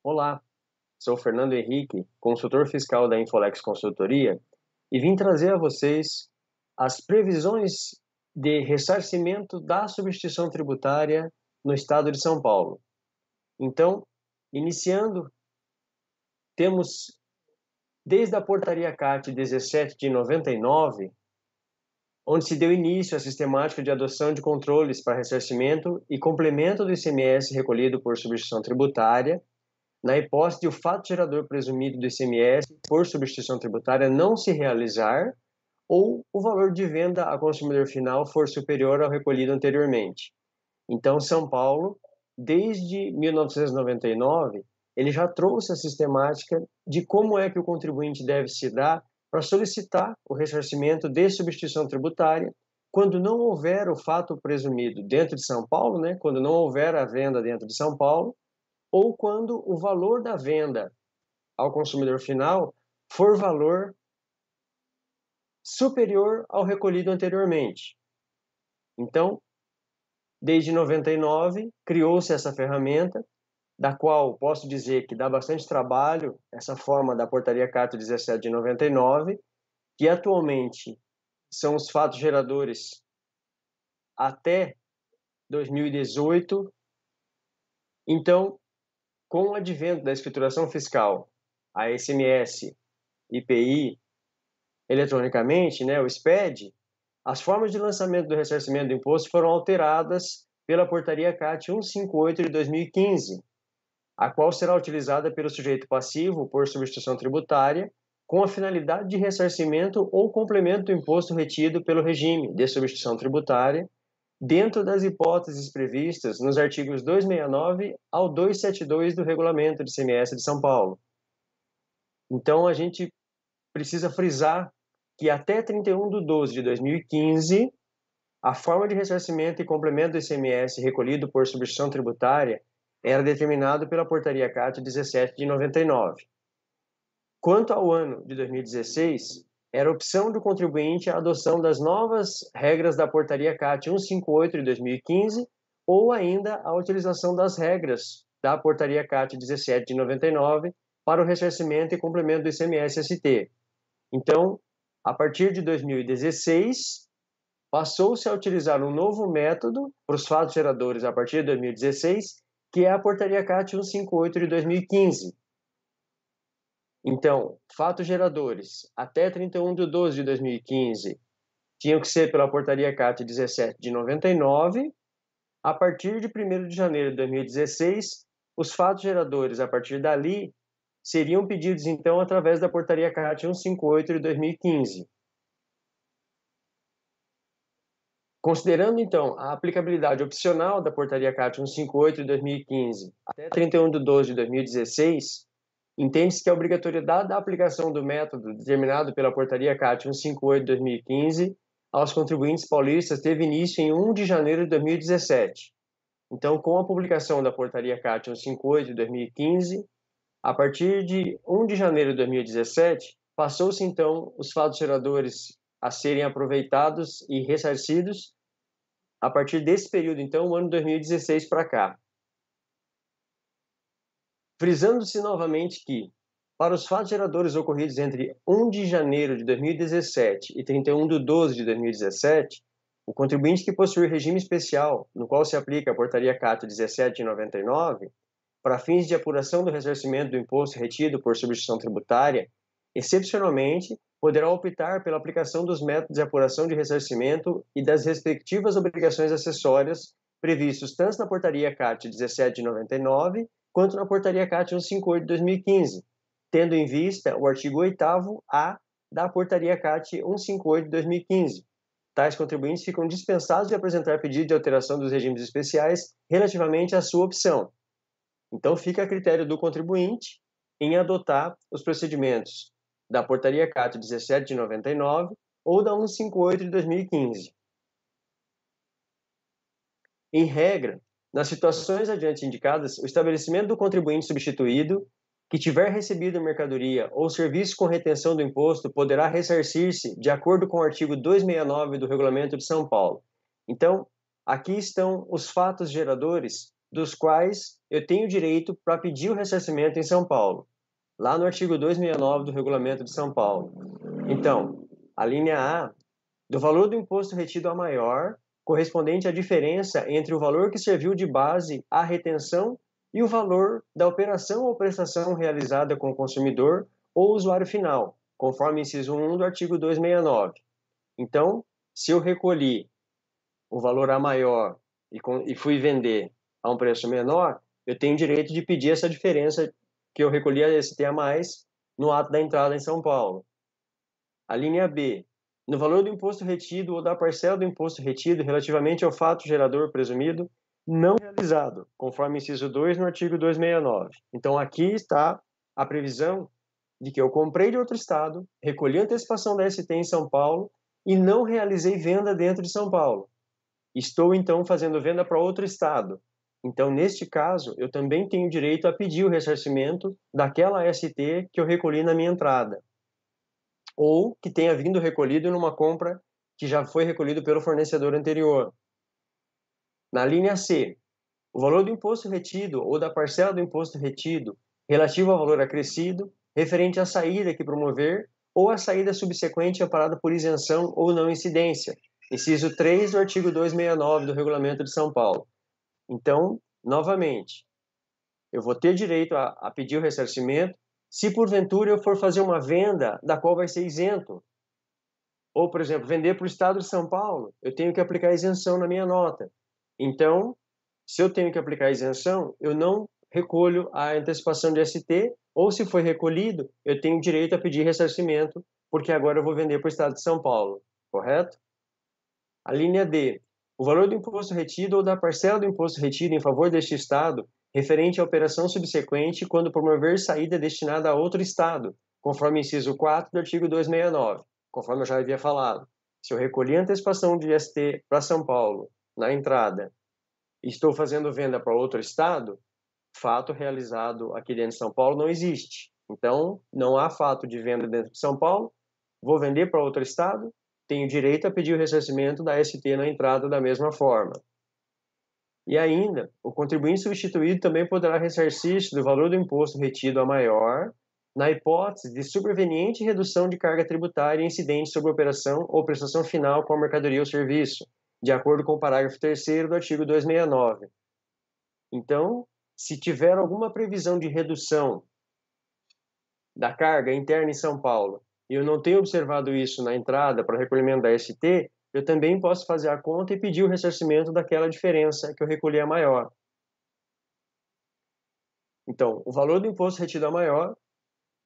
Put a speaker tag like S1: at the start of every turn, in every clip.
S1: Olá, sou Fernando Henrique, consultor fiscal da Infolex Consultoria, e vim trazer a vocês as previsões de ressarcimento da substituição tributária no estado de São Paulo. Então, iniciando, temos desde a Portaria CAT 17 de 99, onde se deu início à sistemática de adoção de controles para ressarcimento e complemento do ICMS recolhido por substituição tributária, na hipótese de o fato gerador presumido do ICMS por substituição tributária não se realizar ou o valor de venda a consumidor final for superior ao recolhido anteriormente. Então, São Paulo, desde 1999, ele já trouxe a sistemática de como é que o contribuinte deve se dar para solicitar o ressarcimento de substituição tributária quando não houver o fato presumido dentro de São Paulo, quando não houver a venda dentro de São Paulo, ou quando o valor da venda ao consumidor final for valor superior ao recolhido anteriormente. Então, desde 99, criou-se essa ferramenta, da qual posso dizer que dá bastante trabalho, essa forma da Portaria CAT 17 de 99, que atualmente são os fatos geradores até 2018. Então, com o advento da escrituração fiscal, a SMS, IPI, eletronicamente, o SPED, as formas de lançamento do ressarcimento do imposto foram alteradas pela Portaria CAT 158 de 2015, a qual será utilizada pelo sujeito passivo por substituição tributária com a finalidade de ressarcimento ou complemento do imposto retido pelo regime de substituição tributária, dentro das hipóteses previstas nos artigos 269 ao 272 do Regulamento de ICMS de São Paulo. Então, a gente precisa frisar que até 31 de 12 de 2015, a forma de ressarcimento e complemento do ICMS recolhido por substituição tributária era determinado pela Portaria CAT 17 de 99. Quanto ao ano de 2016, era opção do contribuinte a adoção das novas regras da Portaria CAT 158 de 2015 ou ainda a utilização das regras da Portaria CAT 17 de 99 para o ressarcimento e complemento do ICMS-ST. Então, a partir de 2016, passou-se a utilizar um novo método para os fatos geradores a partir de 2016, que é a Portaria CAT 158 de 2015. Então, fatos geradores até 31 de 12 de 2015 tinham que ser pela Portaria CAT 17 de 99. A partir de 1º de janeiro de 2016, os fatos geradores a partir dali seriam pedidos, então, através da Portaria CAT 158 de 2015. Considerando, então, a aplicabilidade opcional da Portaria CAT 158 de 2015 até 31 de 12 de 2016, entende-se que a obrigatoriedade da aplicação do método determinado pela Portaria CAT 158 de 2015 aos contribuintes paulistas teve início em 1 de janeiro de 2017. Então, com a publicação da Portaria CAT 158 de 2015, a partir de 1 de janeiro de 2017, passou-se, então, os fatos geradores a serem aproveitados e ressarcidos a partir desse período, então, o ano 2016 para cá. Frisando-se novamente que, para os fatos geradores ocorridos entre 1 de janeiro de 2017 e 31 de 12 de 2017, o contribuinte que possui regime especial, no qual se aplica a Portaria CAT 17 de 99, para fins de apuração do ressarcimento do imposto retido por substituição tributária, excepcionalmente, poderá optar pela aplicação dos métodos de apuração de ressarcimento e das respectivas obrigações acessórias previstos tanto na Portaria CAT 17 de 99 quanto na Portaria CAT 158 de 2015, tendo em vista o artigo 8º-A da Portaria CAT 158 de 2015. Tais contribuintes ficam dispensados de apresentar pedido de alteração dos regimes especiais relativamente à sua opção. Então, fica a critério do contribuinte em adotar os procedimentos da Portaria CAT 17 de 99 ou da 158 de 2015. Em regra, nas situações adiante indicadas, o estabelecimento do contribuinte substituído que tiver recebido mercadoria ou serviço com retenção do imposto poderá ressarcir-se de acordo com o artigo 269 do Regulamento de São Paulo. Então, aqui estão os fatos geradores dos quais eu tenho direito para pedir o ressarcimento em São Paulo, lá no artigo 269 do Regulamento de São Paulo. Então, a linha A, do valor do imposto retido a maior, correspondente à diferença entre o valor que serviu de base à retenção e o valor da operação ou prestação realizada com o consumidor ou usuário final, conforme inciso 1 do artigo 269. Então, se eu recolhi o valor a maior e fui vender a um preço menor, eu tenho direito de pedir essa diferença que eu recolhi a ST a mais no ato da entrada em São Paulo. A linha B, no valor do imposto retido ou da parcela do imposto retido relativamente ao fato gerador presumido não realizado, conforme inciso 2 no artigo 269. Então, aqui está a previsão de que eu comprei de outro estado, recolhi a antecipação da ST em São Paulo e não realizei venda dentro de São Paulo. Estou, então, fazendo venda para outro estado. Então, neste caso, eu também tenho direito a pedir o ressarcimento daquela ST que eu recolhi na minha entrada, ou que tenha vindo recolhido numa compra que já foi recolhido pelo fornecedor anterior. Na linha C, o valor do imposto retido ou da parcela do imposto retido relativo ao valor acrescido, referente à saída que promover ou à saída subsequente amparada por isenção ou não incidência, inciso 3 do artigo 269 do Regulamento de São Paulo. Então, novamente, eu vou ter direito a pedir o ressarcimento se porventura eu for fazer uma venda da qual vai ser isento. Ou, por exemplo, vender para o estado de São Paulo, eu tenho que aplicar isenção na minha nota. Então, se eu tenho que aplicar isenção, eu não recolho a antecipação de ST, ou se foi recolhido, eu tenho direito a pedir ressarcimento, porque agora eu vou vender para o estado de São Paulo, correto? A linha D, o valor do imposto retido ou da parcela do imposto retido em favor deste estado, referente à operação subsequente quando promover saída destinada a outro estado, conforme inciso 4 do artigo 269, conforme eu já havia falado. Se eu recolhi a antecipação de ST para São Paulo na entrada e estou fazendo venda para outro estado, fato realizado aqui dentro de São Paulo não existe. Então, não há fato de venda dentro de São Paulo, vou vender para outro estado, tenho direito a pedir o ressarcimento da ST na entrada da mesma forma. E ainda, o contribuinte substituído também poderá ressarcir-se do valor do imposto retido a maior, na hipótese de superveniente redução de carga tributária incidente sobre a operação ou prestação final com a mercadoria ou serviço, de acordo com o parágrafo 3º do artigo 269. Então, se tiver alguma previsão de redução da carga interna em São Paulo, e eu não tenho observado isso na entrada para recolhimento da ST, eu também posso fazer a conta e pedir o ressarcimento daquela diferença que eu recolhi a maior. Então, o valor do imposto retido a maior,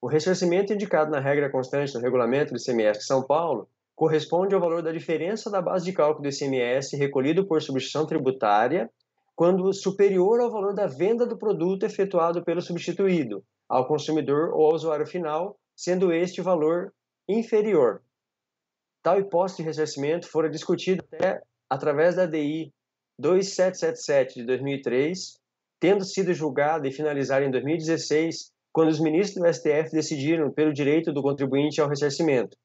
S1: o ressarcimento indicado na regra constante no regulamento do ICMS de São Paulo, corresponde ao valor da diferença da base de cálculo do ICMS recolhido por substituição tributária, quando superior ao valor da venda do produto efetuado pelo substituído, ao consumidor ou ao usuário final, sendo este valor inferior. Tal hipótese de ressarcimento fora discutida até através da DI 2777 de 2003, tendo sido julgada e finalizada em 2016, quando os ministros do STF decidiram pelo direito do contribuinte ao ressarcimento.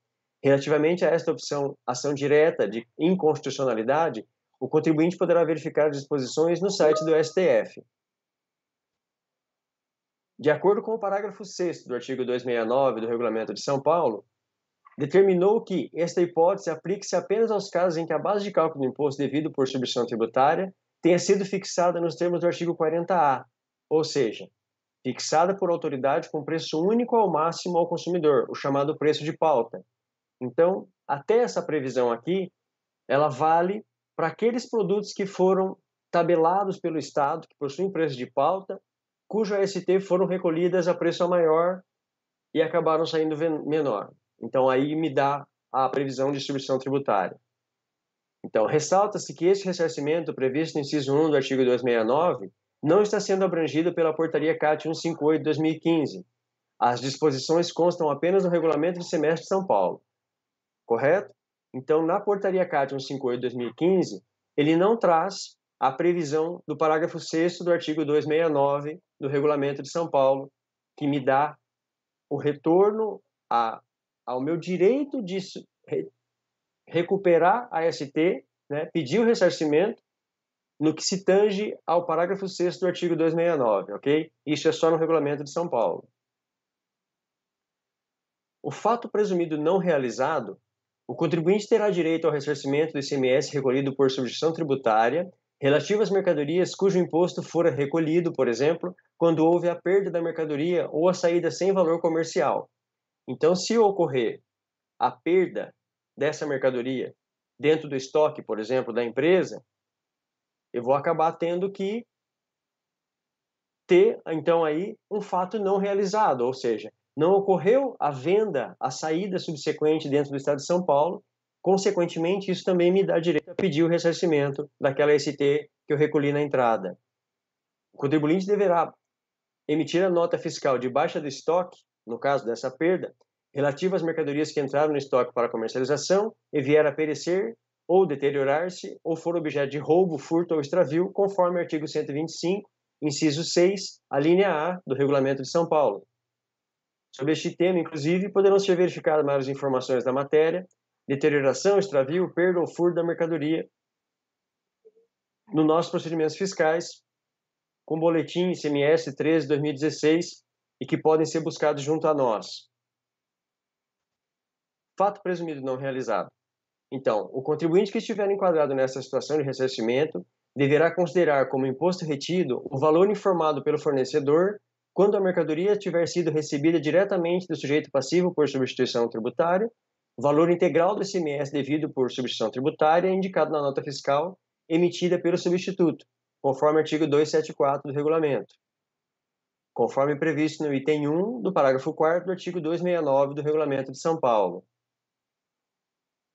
S1: Relativamente a esta opção, ação direta de inconstitucionalidade, o contribuinte poderá verificar as disposições no site do STF. De acordo com o parágrafo 6º do artigo 269 do Regulamento de São Paulo, determinou que esta hipótese aplique-se apenas aos casos em que a base de cálculo do imposto devido por substituição tributária tenha sido fixada nos termos do artigo 40A, ou seja, fixada por autoridade com preço único ao máximo ao consumidor, o chamado preço de pauta. Então, até essa previsão aqui, ela vale para aqueles produtos que foram tabelados pelo Estado, que possuem preço de pauta, cuja ST foram recolhidas a preço maior e acabaram saindo menor. Então, aí me dá a previsão de substituição tributária. Então, ressalta-se que este ressarcimento previsto no inciso 1 do artigo 269 não está sendo abrangido pela Portaria CAT 158 de 2015. As disposições constam apenas no Regulamento do ICMS de São Paulo. Correto? Então, na Portaria CAT 158 de 2015, ele não traz a previsão do parágrafo 6º do artigo 269 do Regulamento de São Paulo, que me dá o retorno ao meu direito de recuperar a ST, né, pedir o ressarcimento no que se tange ao parágrafo 6º do artigo 269, ok? Isso é só no Regulamento de São Paulo. O fato presumido não realizado, o contribuinte terá direito ao ressarcimento do ICMS recolhido por substituição tributária relativo às mercadorias cujo imposto fora recolhido, por exemplo, quando houve a perda da mercadoria ou a saída sem valor comercial. Então, se ocorrer a perda dessa mercadoria dentro do estoque, por exemplo, da empresa, eu vou acabar tendo que ter, então, aí um fato não realizado, ou seja, não ocorreu a venda, a saída subsequente dentro do Estado de São Paulo, consequentemente, isso também me dá direito a pedir o ressarcimento daquela ST que eu recolhi na entrada. O contribuinte deverá emitir a nota fiscal de baixa do estoque, no caso dessa perda, relativa às mercadorias que entraram no estoque para comercialização e vier a perecer ou deteriorar-se ou for objeto de roubo, furto ou extravio, conforme o artigo 125, inciso 6, a linha A do Regulamento de São Paulo. Sobre este tema, inclusive, poderão ser verificadas maiores informações da matéria, deterioração, extravio, perda ou furto da mercadoria, nos nossos procedimentos fiscais, com boletim ICMS 13/2016 e que podem ser buscados junto a nós. Fato presumido não realizado. Então, o contribuinte que estiver enquadrado nessa situação de ressarcimento deverá considerar como imposto retido o valor informado pelo fornecedor quando a mercadoria tiver sido recebida diretamente do sujeito passivo por substituição tributária, o valor integral do ICMS devido por substituição tributária indicado na nota fiscal emitida pelo substituto, conforme o artigo 274 do regulamento, conforme previsto no item 1 do parágrafo 4º do artigo 269 do Regulamento de São Paulo.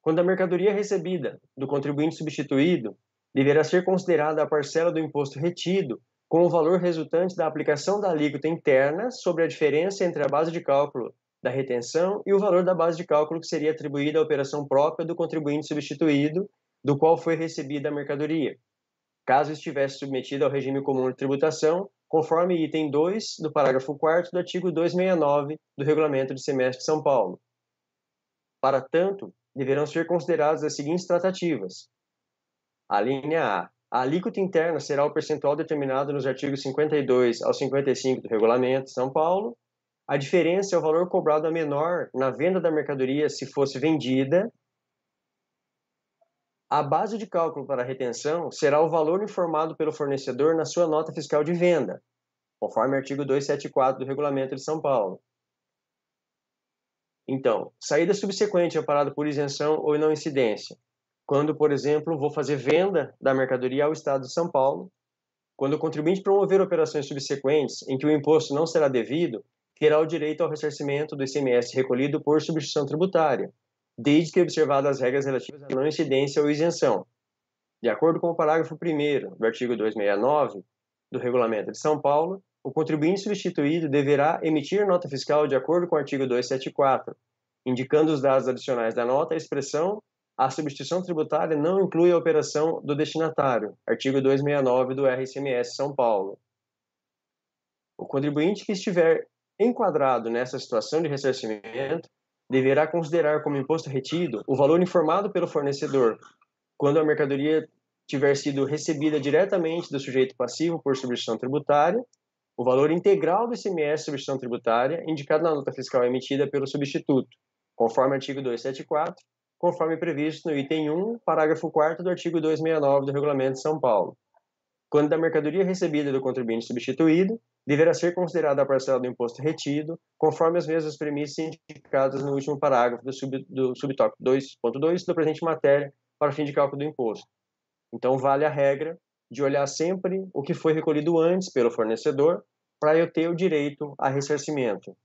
S1: Quando a mercadoria recebida do contribuinte substituído deverá ser considerada a parcela do imposto retido com o valor resultante da aplicação da alíquota interna sobre a diferença entre a base de cálculo da retenção e o valor da base de cálculo que seria atribuída à operação própria do contribuinte substituído, do qual foi recebida a mercadoria, caso estivesse submetida ao regime comum de tributação, conforme item 2 do parágrafo 4º do artigo 269 do Regulamento de ICMS de São Paulo. Para tanto, deverão ser consideradas as seguintes tratativas. A linha A. A alíquota interna será o percentual determinado nos artigos 52 ao 55 do Regulamento de São Paulo. A diferença é o valor cobrado a menor na venda da mercadoria se fosse vendida. A base de cálculo para a retenção será o valor informado pelo fornecedor na sua nota fiscal de venda, conforme o artigo 274 do Regulamento de São Paulo. Então, saída subsequente amparada por isenção ou não incidência. Quando, por exemplo, vou fazer venda da mercadoria ao Estado de São Paulo, quando o contribuinte promover operações subsequentes em que o imposto não será devido, terá o direito ao ressarcimento do ICMS recolhido por substituição tributária, desde que observadas as regras relativas à não incidência ou isenção. De acordo com o parágrafo 1º do artigo 269 do Regulamento de São Paulo, o contribuinte substituído deverá emitir nota fiscal de acordo com o artigo 274, indicando os dados adicionais da nota, a expressão a substituição tributária não inclui a operação do destinatário, artigo 269 do RICMS São Paulo. O contribuinte que estiver enquadrado nessa situação de ressarcimento deverá considerar como imposto retido o valor informado pelo fornecedor quando a mercadoria tiver sido recebida diretamente do sujeito passivo por substituição tributária, o valor integral do ICMS substituição tributária indicado na nota fiscal emitida pelo substituto, conforme artigo 274, conforme previsto no item 1, parágrafo 4º do artigo 269 do Regulamento de São Paulo. Quando da mercadoria recebida do contribuinte substituído, deverá ser considerada a parcela do imposto retido, conforme as mesmas premissas indicadas no último parágrafo do subtópico 2.2 da presente matéria, para fim de cálculo do imposto. Então, vale a regra de olhar sempre o que foi recolhido antes pelo fornecedor, para eu ter o direito a ressarcimento.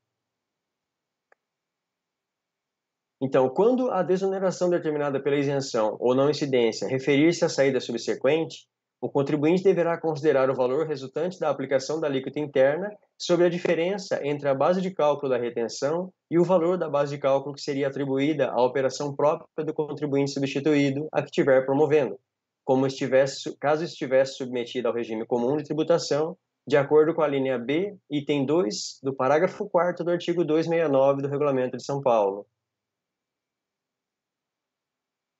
S1: Então, quando a desoneração determinada pela isenção ou não incidência referir-se à saída subsequente, o contribuinte deverá considerar o valor resultante da aplicação da alíquota interna sobre a diferença entre a base de cálculo da retenção e o valor da base de cálculo que seria atribuída à operação própria do contribuinte substituído a que estiver promovendo, caso estivesse submetido ao regime comum de tributação, de acordo com a linha B, item 2 do parágrafo 4º do artigo 269 do Regulamento de São Paulo.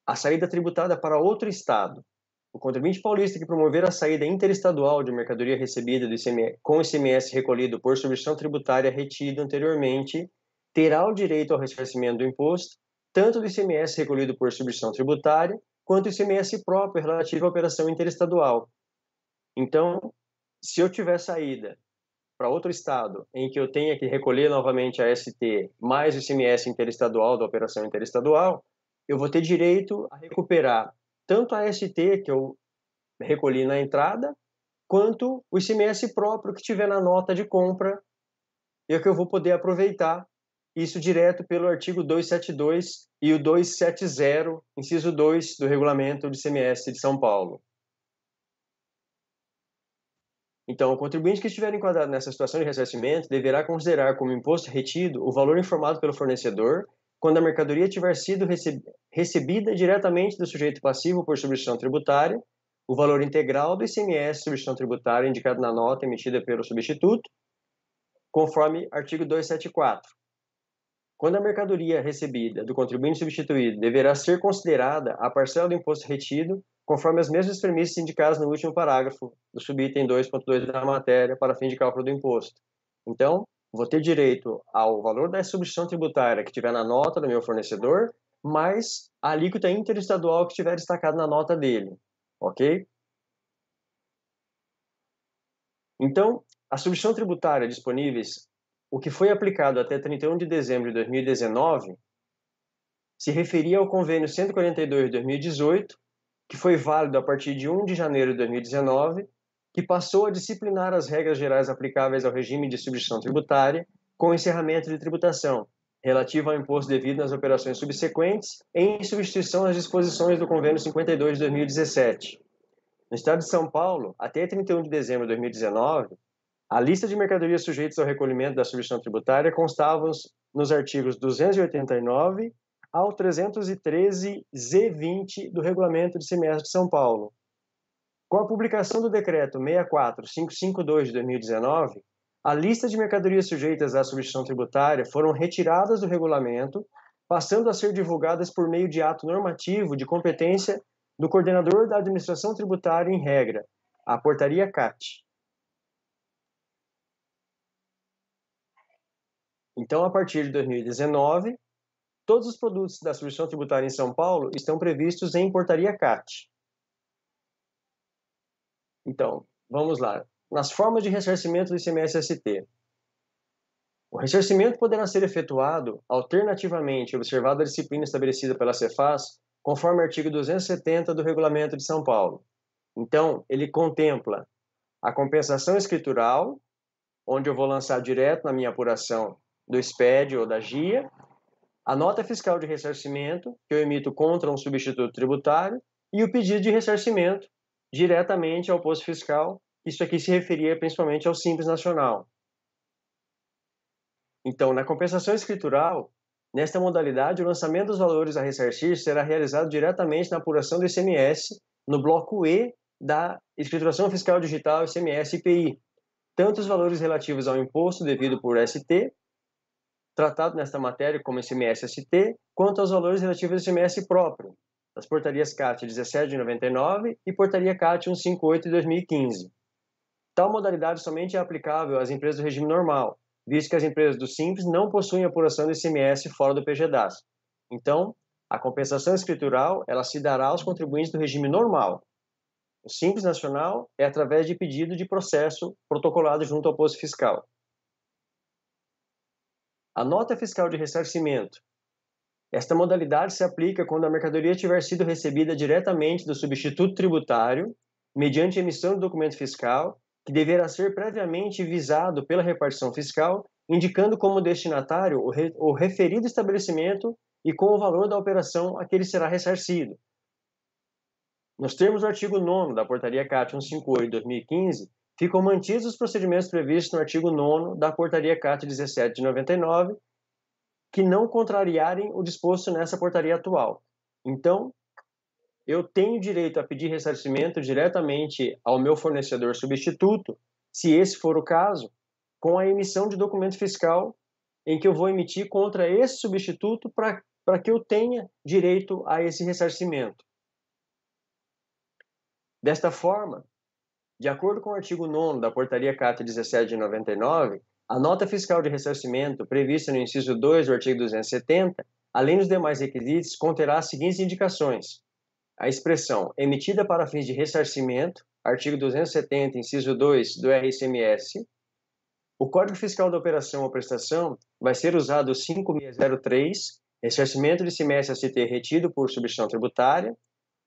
S1: A saída tributada para outro Estado. o contribuinte paulista que promover a saída interestadual de mercadoria recebida do ICMS, com ICMS recolhido por substituição tributária retido anteriormente, terá o direito ao ressarcimento do imposto, tanto do ICMS recolhido por substituição tributária, quanto do ICMS próprio relativo à operação interestadual. Então, se eu tiver saída para outro estado em que eu tenha que recolher novamente a ST mais o ICMS interestadual da operação interestadual, eu vou ter direito a recuperar tanto a ST que eu recolhi na entrada, quanto o ICMS próprio que tiver na nota de compra e que eu vou poder aproveitar isso direto pelo artigo 272 e o 270, inciso 2 do Regulamento de ICMS de São Paulo. Então, o contribuinte que estiver enquadrado nessa situação de ressarcimento deverá considerar como imposto retido o valor informado pelo fornecedor quando a mercadoria tiver sido recebida diretamente do sujeito passivo por substituição tributária, o valor integral do ICMS substituição tributária indicado na nota emitida pelo substituto, conforme artigo 274. Quando a mercadoria recebida do contribuinte substituído deverá ser considerada a parcela do imposto retido, conforme as mesmas premissas indicadas no último parágrafo do subitem 2.2 da matéria para fim de cálculo do imposto. Então, vou ter direito ao valor da substituição tributária que tiver na nota do meu fornecedor, mais a alíquota interestadual que estiver destacada na nota dele, ok? Então, a substituição tributária disponíveis, o que foi aplicado até 31 de dezembro de 2019, se referia ao convênio 142 de 2018, que foi válido a partir de 1 de janeiro de 2019, que passou a disciplinar as regras gerais aplicáveis ao regime de substituição tributária com o encerramento de tributação, relativo ao imposto devido nas operações subsequentes, em substituição às disposições do convênio 52 de 2017. No estado de São Paulo, até 31 de dezembro de 2019, a lista de mercadorias sujeitas ao recolhimento da substituição tributária constava nos artigos 289 ao 313-Z20 do Regulamento de ICMS de São Paulo. Com a publicação do Decreto 64552 de 2019, a lista de mercadorias sujeitas à substituição tributária foram retiradas do regulamento, passando a ser divulgadas por meio de ato normativo de competência do coordenador da administração tributária em regra, a Portaria CAT. Então, a partir de 2019, todos os produtos da substituição tributária em São Paulo estão previstos em Portaria CAT. Então, vamos lá. Nas formas de ressarcimento do ICMS-ST. O ressarcimento poderá ser efetuado, alternativamente, observada a disciplina estabelecida pela Cefaz, conforme o artigo 270 do Regulamento de São Paulo. Então, ele contempla a compensação escritural, onde eu vou lançar direto na minha apuração do SPED ou da GIA, a nota fiscal de ressarcimento, que eu emito contra um substituto tributário, e o pedido de ressarcimento diretamente ao posto fiscal. Isso aqui se referia principalmente ao Simples Nacional. Então, na compensação escritural, nesta modalidade, o lançamento dos valores a ressarcir será realizado diretamente na apuração do ICMS, no bloco E da Escrituração Fiscal Digital ICMS-IPI, tanto os valores relativos ao imposto devido por ST, tratado nesta matéria como ICMS-ST, quanto aos valores relativos ao ICMS próprio, das portarias CAT 17 de 99 e portaria CAT 158 de 2015. Tal modalidade somente é aplicável às empresas do regime normal, visto que as empresas do Simples não possuem apuração do ICMS fora do PGDAS. Então, a compensação escritural ela se dará aos contribuintes do regime normal. O Simples Nacional é através de pedido de processo protocolado junto ao posto fiscal. A nota fiscal de ressarcimento. Esta modalidade se aplica quando a mercadoria tiver sido recebida diretamente do substituto tributário, mediante emissão do documento fiscal, que deverá ser previamente visado pela repartição fiscal, indicando como destinatário o referido estabelecimento e com o valor da operação a que ele será ressarcido. Nos termos do artigo 9º da Portaria CAT 158 de 2015, ficam mantidos os procedimentos previstos no artigo 9º da Portaria CAT 17 de 99, que não contrariarem o disposto nessa portaria atual. Então, eu tenho direito a pedir ressarcimento diretamente ao meu fornecedor substituto, se esse for o caso, com a emissão de documento fiscal em que eu vou emitir contra esse substituto para que eu tenha direito a esse ressarcimento. Desta forma, de acordo com o artigo 9º da Portaria CAT 17 de 99, a nota fiscal de ressarcimento prevista no inciso 2 do artigo 270, além dos demais requisitos, conterá as seguintes indicações: a expressão emitida para fins de ressarcimento, artigo 270, inciso 2 do RCMS. O Código Fiscal da Operação ou Prestação vai ser usado o 5603, ressarcimento de ICMS a ser retido por substituição tributária.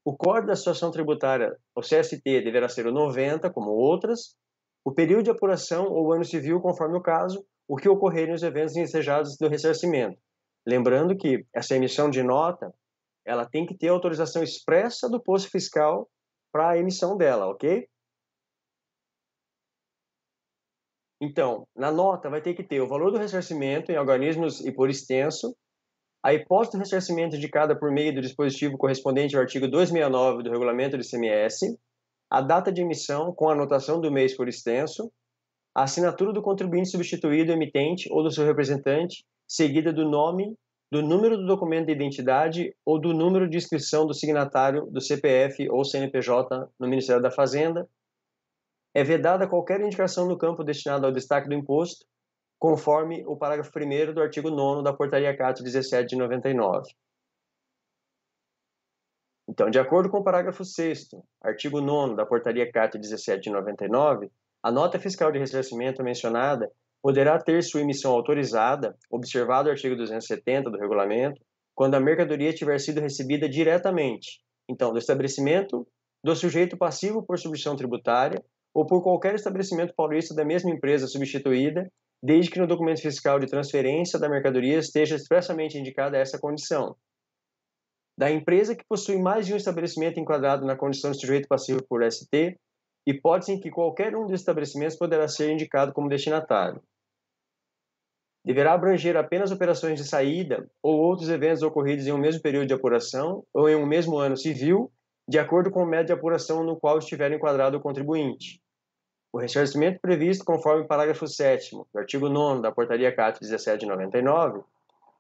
S1: O Código da Situação Tributária, o CST, deverá ser o 90, como outras. O período de apuração ou ano civil, conforme o caso, o que ocorrerem nos eventos ensejados do ressarcimento. Lembrando que essa emissão de nota, ela tem que ter autorização expressa do posto fiscal para a emissão dela, ok? Então, na nota vai ter que ter o valor do ressarcimento em organismos e por extenso, a hipótese do ressarcimento indicada por meio do dispositivo correspondente ao artigo 269 do Regulamento do ICMS, a data de emissão com a anotação do mês por extenso, a assinatura do contribuinte substituído, emitente ou do seu representante, seguida do nome, do número do documento de identidade ou do número de inscrição do signatário do CPF ou CNPJ no Ministério da Fazenda. É vedada qualquer indicação no campo destinado ao destaque do imposto, conforme o parágrafo 1º do artigo 9º da Portaria CAT 17 de 99. Então, de acordo com o parágrafo 6º, artigo 9º da Portaria CAT 17 de 99, a nota fiscal de ressarcimento mencionada poderá ter sua emissão autorizada, observado o artigo 270 do regulamento, quando a mercadoria tiver sido recebida diretamente, então, do estabelecimento do sujeito passivo por substituição tributária ou por qualquer estabelecimento paulista da mesma empresa substituída, desde que no documento fiscal de transferência da mercadoria esteja expressamente indicada essa condição. Da empresa que possui mais de um estabelecimento enquadrado na condição de sujeito passivo por ST, hipótese em que qualquer um dos estabelecimentos poderá ser indicado como destinatário. Deverá abranger apenas operações de saída ou outros eventos ocorridos em um mesmo período de apuração ou em um mesmo ano civil, de acordo com o método de apuração no qual estiver enquadrado o contribuinte. O ressarcimento previsto conforme o parágrafo 7º do artigo 9º da Portaria CAT 17 de 99,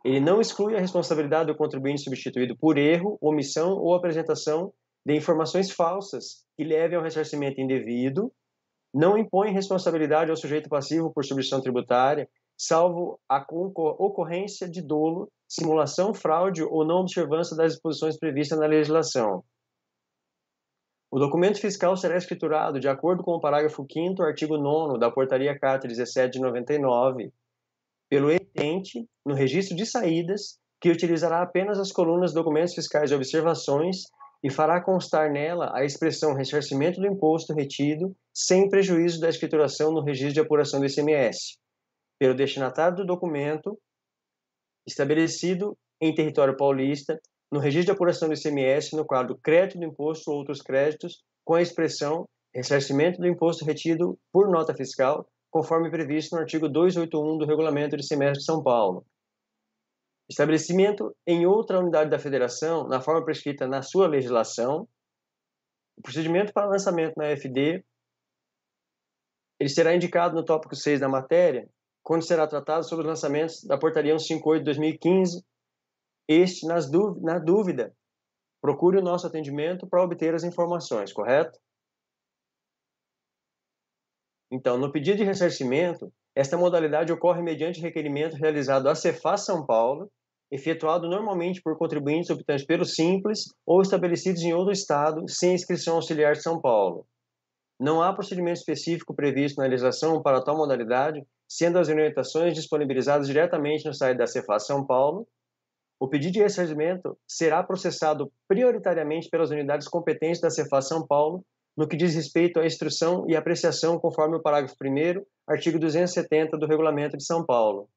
S1: ele não exclui a responsabilidade do contribuinte substituído por erro, omissão ou apresentação de informações falsas que levem ao ressarcimento indevido, não impõe responsabilidade ao sujeito passivo por substituição tributária, salvo a ocorrência de dolo, simulação, fraude ou não observância das disposições previstas na legislação. O documento fiscal será escriturado de acordo com o parágrafo 5º, artigo 9º da Portaria CAT 17 de 99, pelo emitente, no registro de saídas, que utilizará apenas as colunas documentos fiscais e observações e fará constar nela a expressão ressarcimento do imposto retido, sem prejuízo da escrituração no registro de apuração do ICMS, pelo destinatário do documento, estabelecido em território paulista, no registro de apuração do ICMS, no quadro crédito do imposto ou outros créditos, com a expressão ressarcimento do imposto retido por nota fiscal, conforme previsto no artigo 281 do Regulamento do ICMS de São Paulo. Estabelecimento em outra unidade da Federação, na forma prescrita na sua legislação. O procedimento para lançamento na FD, ele será indicado no tópico 6 da matéria, quando será tratado sobre os lançamentos da Portaria 158 de 2015. Na dúvida, procure o nosso atendimento para obter as informações, correto? Então, no pedido de ressarcimento, esta modalidade ocorre mediante requerimento realizado à Cefaz São Paulo, efetuado normalmente por contribuintes optantes pelo Simples ou estabelecidos em outro estado, sem inscrição auxiliar de São Paulo. Não há procedimento específico previsto na legislação para tal modalidade, sendo as orientações disponibilizadas diretamente no site da Cefaz São Paulo. O pedido de ressarcimento será processado prioritariamente pelas unidades competentes da Cefaz São Paulo, no que diz respeito à instrução e apreciação conforme o parágrafo 1º, artigo 270 do Regulamento de São Paulo.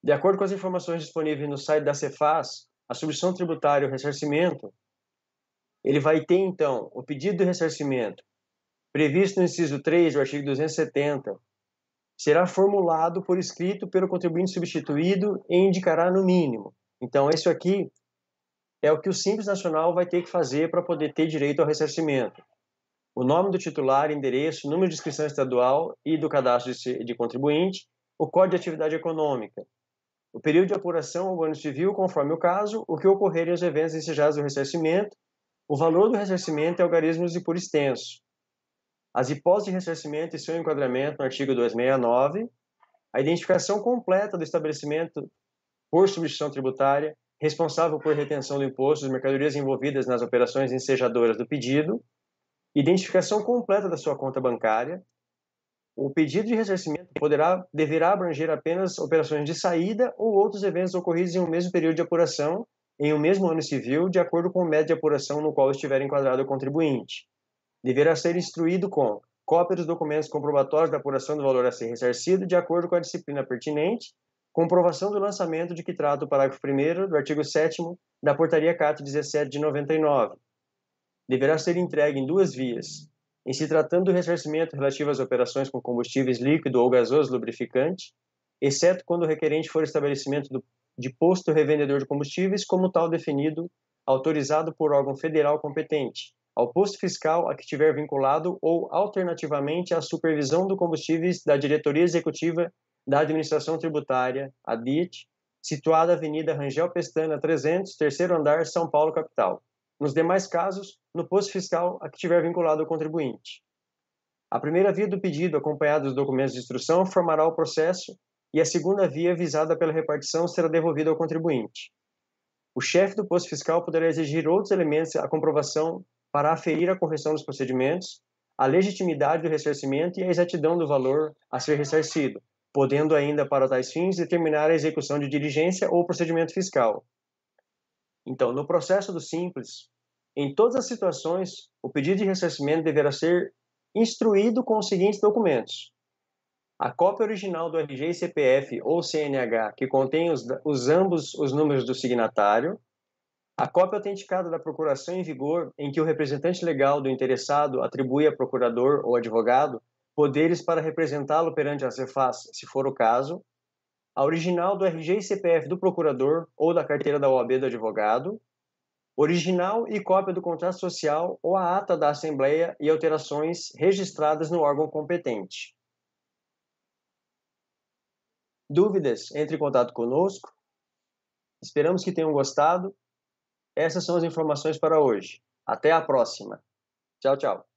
S1: De acordo com as informações disponíveis no site da Cefaz, a substituição tributária e o ressarcimento, ele vai ter, então, o pedido de ressarcimento previsto no inciso 3 do artigo 270, será formulado por escrito pelo contribuinte substituído e indicará no mínimo. Então, isso aqui é o que o Simples Nacional vai ter que fazer para poder ter direito ao ressarcimento. O nome do titular, endereço, número de inscrição estadual e do cadastro de contribuinte, o código de atividade econômica, o período de apuração ou ano civil, conforme o caso, o que ocorrerem os eventos ensejados do ressarcimento, O valor do ressarcimento é algarismos de por extenso. As hipóteses de ressarcimento e seu enquadramento no artigo 269, a identificação completa do estabelecimento por substituição tributária, responsável por retenção do imposto das mercadorias envolvidas nas operações ensejadoras do pedido, identificação completa da sua conta bancária. O pedido de ressarcimento deverá abranger apenas operações de saída ou outros eventos ocorridos em um mesmo período de apuração, em um mesmo ano civil, de acordo com o método de apuração no qual estiver enquadrado o contribuinte. Deverá ser instruído com cópia dos documentos comprobatórios da apuração do valor a ser ressarcido, de acordo com a disciplina pertinente, comprovação do lançamento de que trata o parágrafo 1º do artigo 7º da Portaria CAT 17 de 99. Deverá ser entregue em duas vias. Em se tratando do ressarcimento relativo às operações com combustíveis líquido ou gasoso lubrificante, exceto quando o requerente for estabelecimento de posto revendedor de combustíveis, como tal definido, autorizado por órgão federal competente, ao posto fiscal a que estiver vinculado ou, alternativamente, à supervisão do combustíveis da Diretoria Executiva da Administração Tributária, a DIT, situada Avenida Rangel Pestana 300, terceiro andar, São Paulo, capital. Nos demais casos, no posto fiscal a que estiver vinculado o contribuinte. A primeira via do pedido, acompanhada dos documentos de instrução, formará o processo e a segunda via, visada pela repartição, será devolvida ao contribuinte. O chefe do posto fiscal poderá exigir outros elementos à comprovação para aferir a correção dos procedimentos, a legitimidade do ressarcimento e a exatidão do valor a ser ressarcido, podendo ainda, para tais fins, determinar a execução de diligência ou procedimento fiscal. Então, no processo do Simples, em todas as situações, o pedido de ressarcimento deverá ser instruído com os seguintes documentos: a cópia original do RG e CPF ou CNH, que contém ambos os números do signatário, a cópia autenticada da procuração em vigor, em que o representante legal do interessado atribui a procurador ou advogado poderes para representá-lo perante a Cefaz, se for o caso, a original do RG e CPF do procurador ou da carteira da OAB do advogado, original e cópia do contrato social ou a ata da Assembleia e alterações registradas no órgão competente. Dúvidas? Entre em contato conosco. Esperamos que tenham gostado. Essas são as informações para hoje. Até a próxima. Tchau, tchau.